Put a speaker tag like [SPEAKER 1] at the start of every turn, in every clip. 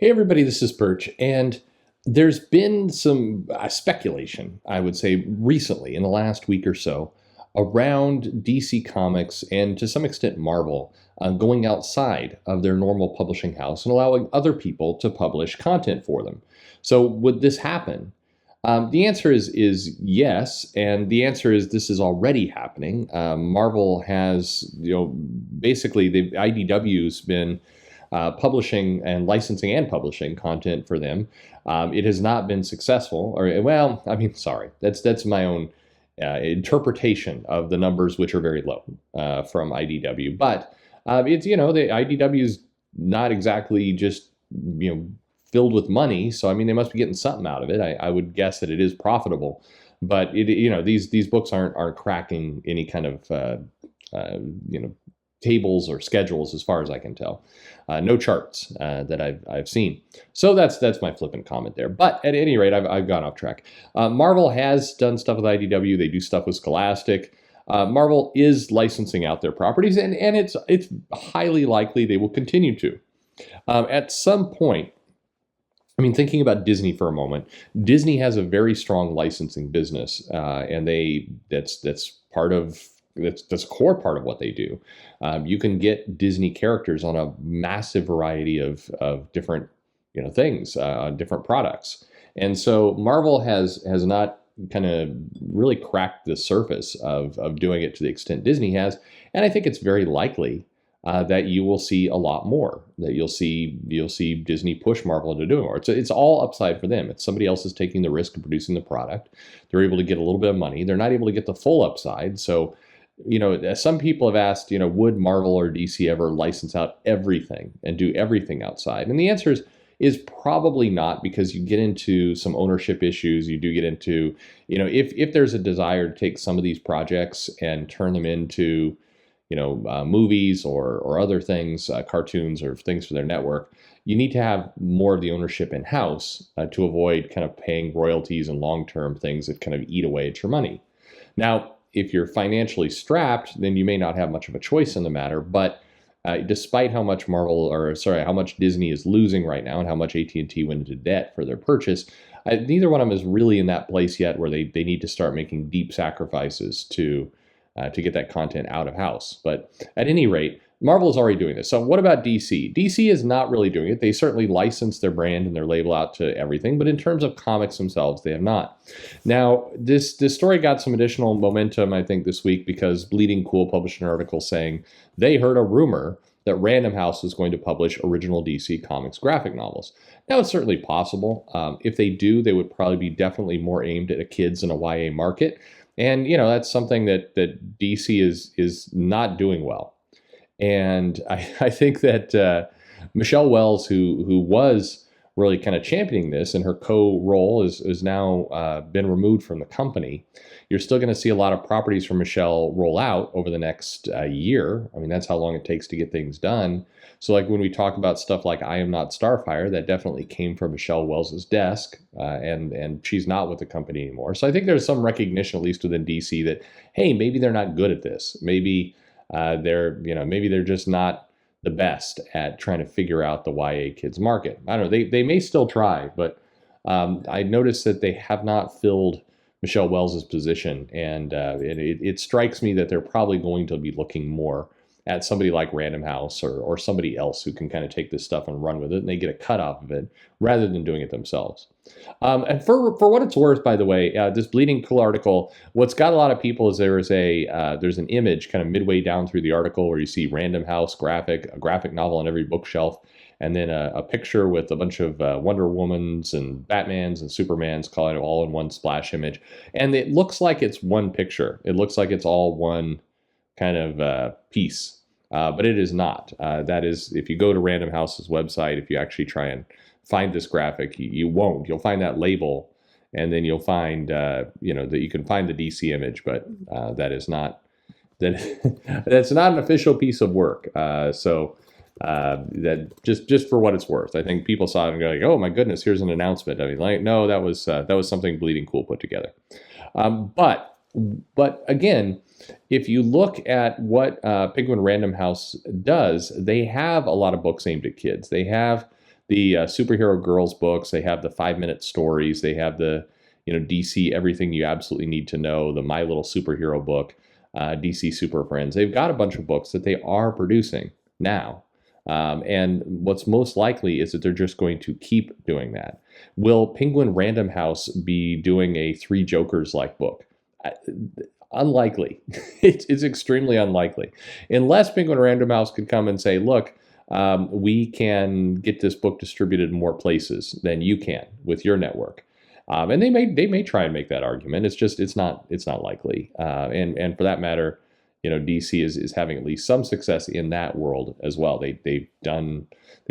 [SPEAKER 1] Hey everybody, this is Perch, and there's been some speculation, I would say, recently in the last week or so around DC Comics and to some extent Marvel going outside of their normal publishing house and allowing other people to publish content for them. So would this happen? The answer is yes, and the answer is this is already happening. Marvel has, basically the IDW's been publishing and licensing and publishing content for them. It has not been successful, or well, I mean, sorry, that's my own interpretation of the numbers, which are very low from IDW. But it's the IDW is not exactly just filled with money, so I mean they must be getting something out of it. I would guess that it is profitable, but these books aren't cracking any kind of tables or schedules as far as I can tell. No charts that I've seen. So that's my flippant comment there. But at any rate, I've gone off track. Marvel has done stuff with IDW. They do stuff with Scholastic. Marvel is licensing out their properties, and it's highly likely they will continue to. At some point, I mean, thinking about Disney for a moment, Disney has a very strong licensing business, and that's a core part of what they do. You can get Disney characters on a massive variety of different things, different products, and so Marvel has not kind of really cracked the surface of doing it to the extent Disney has, and I think it's very likely that you will see a lot more. That you'll see Disney push Marvel into doing more. It's all upside for them. It's somebody else is taking the risk of producing the product. They're able to get a little bit of money. They're not able to get the full upside. So, some people have asked, would Marvel or DC ever license out everything and do everything outside? And the answer is probably not, because you get into some ownership issues. You do get into, if there's a desire to take some of these projects and turn them into movies or other things, cartoons or things for their network, you need to have more of the ownership in-house to avoid kind of paying royalties and long-term things that kind of eat away at your money. Now, if you're financially strapped, then you may not have much of a choice in the matter, but despite how much how much Disney is losing right now and how much AT&T went into debt for their purchase, neither one of them is really in that place yet where they need to start making deep sacrifices to get that content out of house. But at any rate, Marvel is already doing this. So what about DC? DC is not really doing it. They certainly license their brand and their label out to everything, but in terms of comics themselves, they have not. Now, this story got some additional momentum, I think, this week because Bleeding Cool published an article saying they heard a rumor that Random House is going to publish original DC Comics graphic novels. Now, it's certainly possible. If they do, they would probably be definitely more aimed at a kids and a YA market. And, that's something that DC is not doing well. And I think that Michelle Wells, who was really kind of championing this, and her co-role is now been removed from the company. You're still going to see a lot of properties from Michelle roll out over the next year. I mean, that's how long it takes to get things done. So like when we talk about stuff like I Am Not Starfire, that definitely came from Michelle Wells's desk, and she's not with the company anymore. So I think there's some recognition, at least within DC, that, hey, maybe they're not good at this. Maybe maybe they're just not the best at trying to figure out the YA kids market. I don't know. They may still try, but I noticed that they have not filled Michelle Wells's position, and it strikes me that they're probably going to be looking more at somebody like Random House or somebody else who can kind of take this stuff and run with it, and they get a cut off of it rather than doing it themselves. And for what it's worth, by the way, this Bleeding Cool article, what's got a lot of people is there's an image kind of midway down through the article where you see Random House a graphic novel on every bookshelf, and then a picture with a bunch of Wonder Womans and Batmans and Supermans, calling it all in one splash image. And it looks like it's one picture. It looks like it's all one kind of piece, but it is not. That is, if you go to Random House's website, if you actually try and find this graphic, you won't. You'll find that label, and then you'll find that you can find the DC image, but that is not that's not an official piece of work. So that just for what it's worth, I think people saw it and go like, oh my goodness, here's an announcement. I mean, like, no, that was something Bleeding Cool put together. But again, if you look at what Penguin Random House does, they have a lot of books aimed at kids. They have the superhero girls books. They have the 5-minute stories. They have the DC Everything You Absolutely Need to Know, the My Little Superhero book, DC Super Friends. They've got a bunch of books that they are producing now. And what's most likely is that they're just going to keep doing that. Will Penguin Random House be doing a Three Jokers like book? Unlikely. It's extremely unlikely. Unless Penguin Random House could come and say, look, we can get this book distributed in more places than you can with your network. And they may try and make that argument. It's not likely. And for that matter, DC is having at least some success in that world as well. They've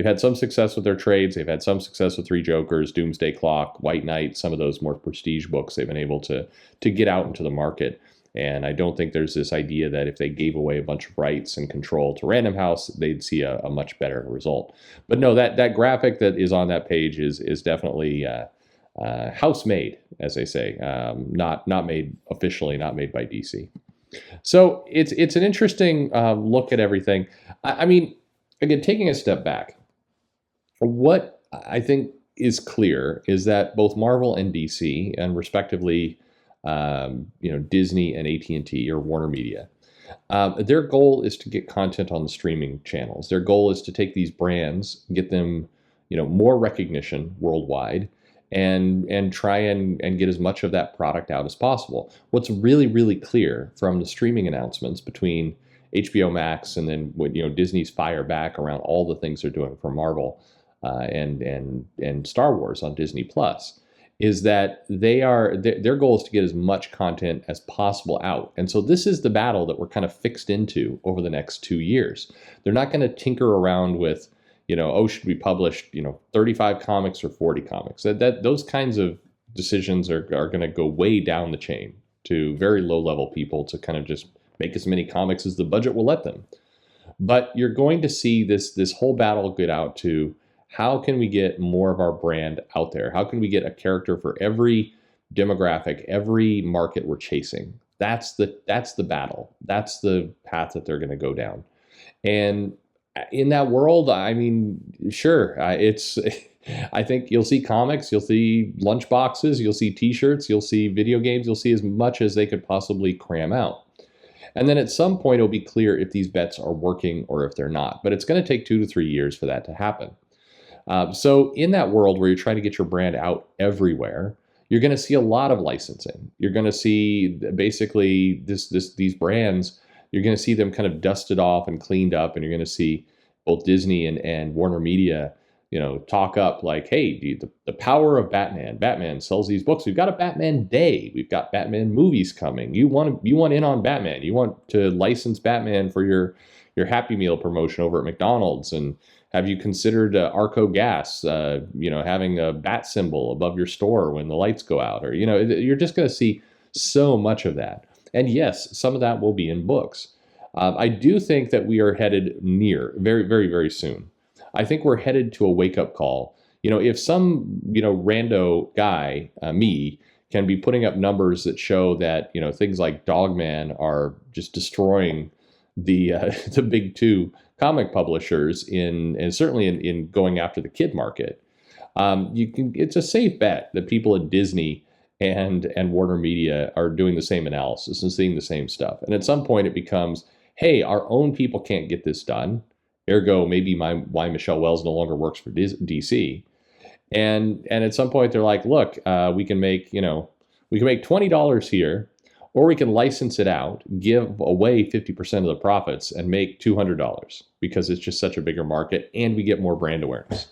[SPEAKER 1] had some success with their trades. They've had some success with Three Jokers, Doomsday Clock, White Knight, some of those more prestige books they've been able to get out into the market. And I don't think there's this idea that if they gave away a bunch of rights and control to Random House, they'd see a much better result. But no, that graphic that is on that page is definitely house made, as they say, not made officially, not made by DC. So it's an interesting look at everything. I mean, again, taking a step back, what I think is clear is that both Marvel and DC, and respectively, Disney and AT&T or Warner Media, their goal is to get content on the streaming channels. Their goal is to take these brands, get them, more recognition worldwide, and try and get as much of that product out as possible. What's really, really clear from the streaming announcements between HBO Max and then Disney's fire back around all the things they're doing for Marvel and Star Wars on Disney Plus is that their goal is to get as much content as possible out. And so this is the battle that we're kind of fixed into over the next 2 years. They're not going to tinker around with, should we publish, 35 comics or 40 comics? Those kinds of decisions are going to go way down the chain to very low level people to kind of just make as many comics as the budget will let them. But you're going to see this whole battle get out to, how can we get more of our brand out there? How can we get a character for every demographic, every market we're chasing? That's the battle. That's the path that they're going to go down. And in that world, I mean, sure, I think you'll see comics, you'll see lunch boxes, you'll see T-shirts, you'll see video games, you'll see as much as they could possibly cram out. And then at some point, it'll be clear if these bets are working or if they're not. But it's going to take 2 to 3 years for that to happen. So in that world where you're trying to get your brand out everywhere, you're going to see a lot of licensing. You're going to see basically these brands, you're going to see them kind of dusted off and cleaned up, and you're going to see both Disney and Warner Media, talk up like, hey, the power of Batman. Batman sells these books. We've got a Batman Day. We've got Batman movies coming. You want in on Batman. You want to license Batman for your Happy Meal promotion over at McDonald's. And have you considered Arco Gas, having a bat symbol above your store when the lights go out? Or, you're just going to see so much of that. And yes, some of that will be in books. I do think that we are headed very, very, very soon. I think we're headed to a wake-up call. If some, rando guy, me, can be putting up numbers that show that, things like Dogman are just destroying the big two comic publishers and certainly in going after the kid market, it's a safe bet that people at Disney and Warner Media are doing the same analysis and seeing the same stuff. And at some point it becomes, hey, our own people can't get this done. Ergo, maybe why Michelle Wells no longer works for DC. And at some point they're like, look, we can make $20 here, or we can license it out, give away 50% of the profits, and make $200 because it's just such a bigger market and we get more brand awareness.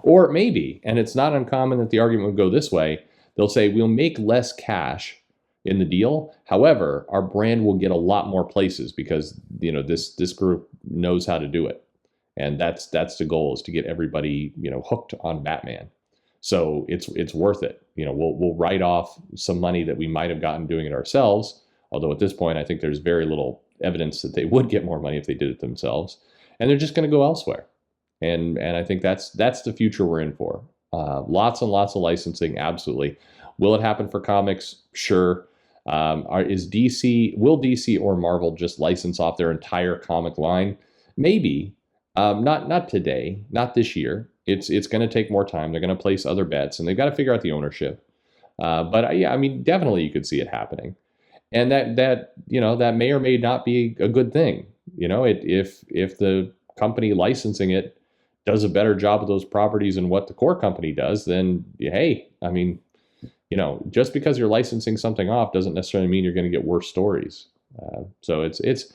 [SPEAKER 1] Or maybe, and it's not uncommon that the argument would go this way, they'll say we'll make less cash in the deal. However, our brand will get a lot more places because this group knows how to do it. And that's the goal, is to get everybody hooked on Batman. So it's worth it. We'll write off some money that we might have gotten doing it ourselves. Although at this point, I think there's very little evidence that they would get more money if they did it themselves. And they're just going to go elsewhere. And I think that's the future we're in for. Lots and lots of licensing, absolutely. Will it happen for comics? Sure. Will DC or Marvel just license off their entire comic line? Maybe. Not today, not this year. It's going to take more time. They're going to place other bets, and they've got to figure out the ownership. But yeah, I mean, definitely you could see it happening, and that may or may not be a good thing. If the company licensing it does a better job of those properties than what the core company does, then hey, I mean, just because you're licensing something off doesn't necessarily mean you're going to get worse stories. So it's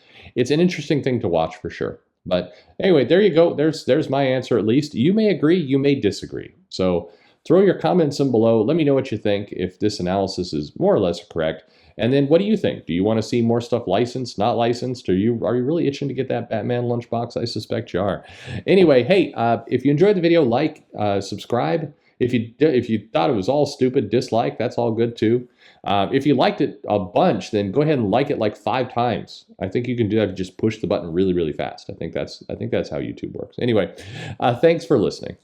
[SPEAKER 1] an interesting thing to watch for sure. But anyway, there you go. There's my answer at least. You may agree, you may disagree. So throw your comments in below. Let me know what you think, if this analysis is more or less correct. And then what do you think? Do you want to see more stuff licensed, not licensed? Are you really itching to get that Batman lunchbox? I suspect you are. Anyway, hey, if you enjoyed the video, like, subscribe. If you thought it was all stupid, dislike. That's all good too. If you liked it a bunch, then go ahead and like it like 5 times. I think you can do that. Just push the button really, really fast. I think that's how YouTube works. Anyway, thanks for listening.